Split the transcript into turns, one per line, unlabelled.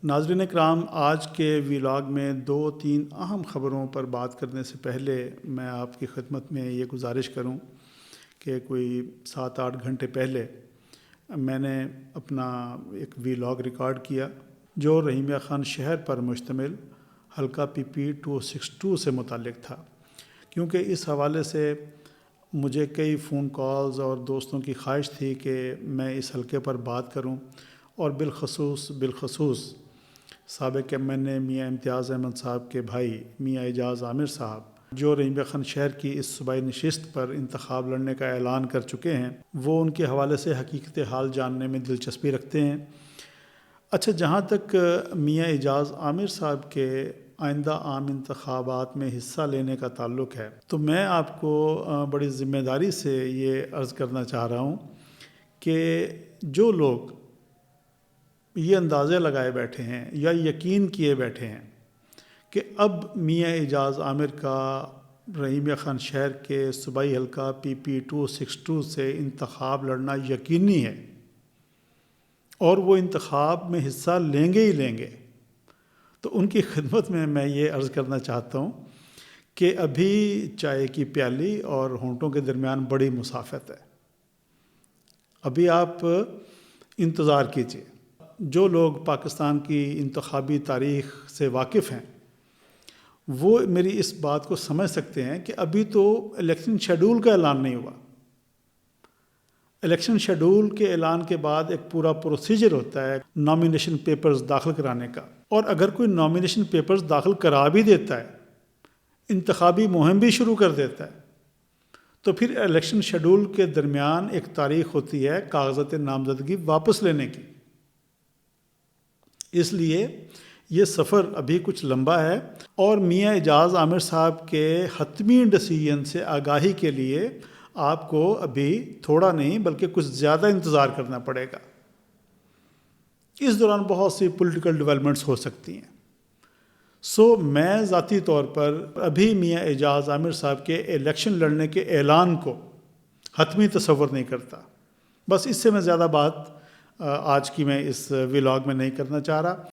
ناظرین کرام، آج کے ویلاگ میں 2-3 اہم خبروں پر بات کرنے سے پہلے میں آپ کی خدمت میں یہ گزارش کروں کہ کوئی 7-8 گھنٹے پہلے میں نے اپنا ایک ویلاگ ریکارڈ کیا جو رحیمیہ خان شہر پر مشتمل حلقہ PP 262 سے متعلق تھا، کیونکہ اس حوالے سے مجھے کئی فون کالز اور دوستوں کی خواہش تھی کہ میں اس حلقے پر بات کروں، اور بالخصوص سابق MNA میاں امتیاز احمد صاحب کے بھائی میاں اعجاز عامر صاحب، جو رحیمیہ خان شہر کی اس صوبائی نشست پر انتخاب لڑنے کا اعلان کر چکے ہیں، وہ ان کے حوالے سے حقیقت حال جاننے میں دلچسپی رکھتے ہیں۔ اچھا، جہاں تک میاں اعجاز عامر صاحب کے آئندہ عام انتخابات میں حصہ لینے کا تعلق ہے، تو میں آپ کو بڑی ذمہ داری سے یہ عرض کرنا چاہ رہا ہوں کہ جو لوگ یہ اندازے لگائے بیٹھے ہیں یا یقین کیے بیٹھے ہیں کہ اب میاں اعجاز عامر کا رحیمیہ خان شہر کے صوبائی حلقہ PP 262 سے انتخاب لڑنا یقینی ہے اور وہ انتخاب میں حصہ لیں گے ہی لیں گے، تو ان کی خدمت میں یہ عرض کرنا چاہتا ہوں کہ ابھی چائے کی پیالی اور ہونٹوں کے درمیان بڑی مسافت ہے۔ ابھی آپ انتظار کیجیے۔ جو لوگ پاکستان کی انتخابی تاریخ سے واقف ہیں وہ میری اس بات کو سمجھ سکتے ہیں کہ ابھی تو الیکشن شیڈول کا اعلان نہیں ہوا۔ الیکشن شیڈول کے اعلان کے بعد ایک پورا پروسیجر ہوتا ہے نامینیشن پیپرز داخل کرانے کا، اور اگر کوئی نامینیشن پیپرز داخل کرا بھی دیتا ہے، انتخابی مہم بھی شروع کر دیتا ہے، تو پھر الیکشن شیڈول کے درمیان ایک تاریخ ہوتی ہے کاغذات نامزدگی واپس لینے کی۔ اس لیے یہ سفر ابھی کچھ لمبا ہے، اور میاں اعجاز عامر صاحب کے حتمی ڈیسیژن سے آگاہی کے لیے آپ کو ابھی تھوڑا نہیں بلکہ کچھ زیادہ انتظار کرنا پڑے گا۔ اس دوران بہت سی پولیٹیکل ڈیولپمنٹس ہو سکتی ہیں۔ میں ذاتی طور پر ابھی میاں اعجاز عامر صاحب کے الیکشن لڑنے کے اعلان کو حتمی تصور نہیں کرتا۔ بس اس سے میں زیادہ بات آج کی میں اس ویلاگ میں نہیں کرنا چاہ رہا۔